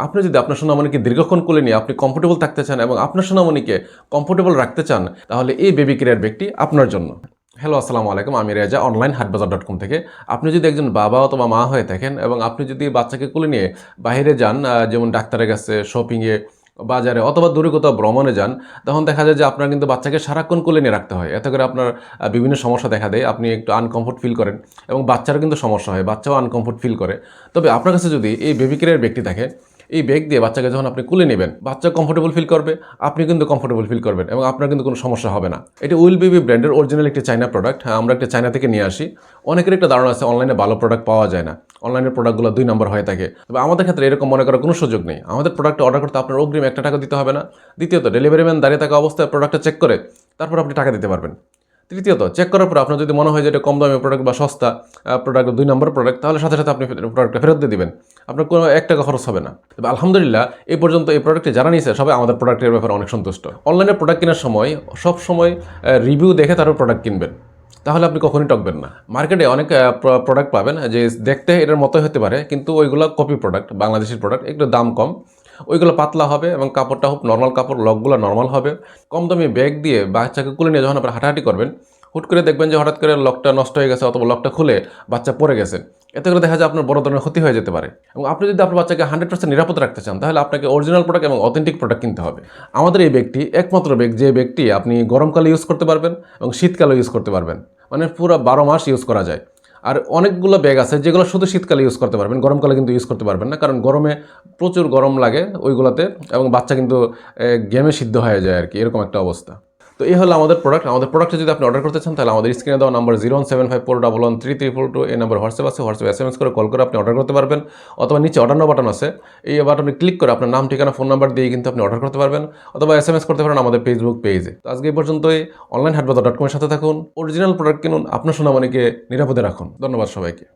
আপনি যদি আপনার সোনামণিকে দীর্ঘক্ষণ কোলে নিয়ে আপনি কমফোর্টেবল থাকতে চান এবং আপনার সোনামণিকে কমফোর্টেবল রাখতে চান, তাহলে এই বেবি কেয়ার ব্যাগটি আপনার জন্য। হ্যালো, আসসালামু আলাইকুম। আমি রেজা, অনলাইন হাটবাজার.com থেকে। আপনি যদি একজন বাবা অথবা মা হয়ে থাকেন এবং আপনি যদি বাচ্চাকে কোলে নিয়ে বাইরে যান, যেমন ডাক্তারের কাছে, শপিংয়ে, বাজারে অথবা দূরে কোথাও ভ্রমণে যান, তখন দেখা যায় যে আপনার কিন্তু বাচ্চাকে সারাক্ষণ কোলে নিয়ে রাখতে হয়। এতে করে আপনার বিভিন্ন সমস্যা দেখা দেয়, আপনি একটু আনকমফোর্ট ফিল করেন এবং বাচ্চারও কিন্তু সমস্যা হয়, বাচ্চাও আনকমফোর্ট ফিল করে। তবে আপনার কাছে যদি এই বেবি কেয়ারের ব্যাগটি থাকে, এই ব্যাগ দিয়ে বাচ্চাকে যখন আপনি কুলে নেবেন, বাচ্চা কমফোর্টেবল ফিল করবে, আপনি কিন্তু কমফোর্টেবল ফিল করবেন এবং আপনার কিন্তু কোনো সমস্যা হবে না। এটি উইল বেবি ব্র্যান্ডের অরিজিনাল একটি চাইনা প্রোডাক্ট। আমরা একটা চাইনা থেকে নিয়ে আসি। অনেকের একটা ধারণা আছে অনলাইনে ভালো প্রোডাক্ট পাওয়া যায় না, অনলাইনের প্রোডাক্টগুলো 2 নম্বর হয়ে থাকে। তবে আমাদের ক্ষেত্রে এরকম মনে করার কোনো সুযোগ নেই। আমাদের প্রোডাক্ট অর্ডার করতে আপনার অগ্রিম 1 টাকা দিতে হবে না। দ্বিতীয়ত, ডেলিভারি ম্যান দাঁড়িয়ে থাকা অবস্থায় প্রোডাক্টটা চেক করে তারপর আপনি টাকা দিতে পারবেন। তৃতীয়ত, চেক করার পর আপনার যদি মনে হয় যে এটা কম দামি প্রোডাক্ট বা সস্তা প্রোডাক্ট, 2 নম্বর প্রোডাক্ট, তাহলে সাথে সাথে আপনি প্রোডাক্টটা ফেরত দিয়ে দিবেন। আপনার কোনো 1 টাকা খরচ হবে না। তবে আলহামদুলিল্লাহ, এই পর্যন্ত এই প্রোডাক্টটি যারা নিয়েছে সবাই আমাদের প্রোডাক্টের ব্যাপারে অনেক সন্তুষ্ট। অনলাইনে প্রোডাক্ট কেনার সময় সবসময় রিভিউ দেখে তারপর প্রোডাক্ট কিনবেন, তাহলে আপনি কখনোই ঠকবেন না। মার্কেটে অনেক প্রোডাক্ট পাবেন যে দেখতে এটার মতোই হতে পারে, কিন্তু ওইগুলো কপি প্রোডাক্ট, বাংলাদেশের প্রোডাক্ট, একটু দাম কম। ওইগুলো পাতলা হবে এবং কাপড়টা খুব নর্মাল কাপড়, লকগুলো নর্মাল হবে। কম দামি ব্যাগ দিয়ে বাচ্চাকে কুলে নিয়ে যখন আপনি হাঁটাহাঁটি করবেন, হুট করে দেখবেন যে হঠাৎ করে লকটা নষ্ট হয়ে গেছে অথবা লকটা খুলে বাচ্চা পড়ে গেছে। এতে করে দেখা যায় আপনার বড় ধরনের ক্ষতি হয়ে যেতে পারে। এবং আপনি যদি আপনার বাচ্চাকে 100% নিরাপদ রাখতে চান, তাহলে আপনাকে অরিজিনাল প্রোডাক্ট এবং অথেন্টিক প্রোডাক্ট কিনতে হবে। আমাদের এই ব্যাগটি একমাত্র ব্যাগ, যে ব্যাগটি আপনি গরমকালে ইউজ করতে পারবেন এবং শীতকালে ইউজ করতে পারবেন, মানে পুরো 12 মাস ইউজ করা যায়। আর অনেকগুলো ব্যাগ আছে যেগুলো শুধু শীতকালে ইউজ করতে পারবেন, গরমকালে কিন্তু ইউজ করতে পারবেন না, কারণ গরমে প্রচুর গরম লাগে ওইগুলোতে এবং বাচ্চা কিন্তু গেমে সিদ্ধ হয়ে যায় আর কি, এরকম একটা অবস্থা। তো এই হলো আমাদের প্রোডাক্ট। আমাদের প্রোডাক্টে যদি আপনি অর্ডার করতে চান, তাহলে আমাদের স্ক্রিনে দেওয়া নাম্বার 01754113342 এই নাম্বার হোয়াটসঅ্যাপ SMS করে কল করে আপনি অর্ডার করতে পারবেন, অথবা নিচে অর্ডার নাও বাটন আছে, এই বাটনে ক্লিক করে আপনার নাম, ঠিকানা, ফোন নাম্বার দিয়ে কিন্তু আপনি অর্ডার করতে পারবেন, অথবা SMS করতে পারেন আমাদের ফেসবুক পেজে। তো আজকে এই পর্যন্তই। অনলাইন হাটবাজার.com এর সাথে থাকুন, অরিজিনাল প্রোডাক্ট কিনুন, আপনার সোনামণিকে নিরাপদে রাখুন। ধন্যবাদ সবাইকে।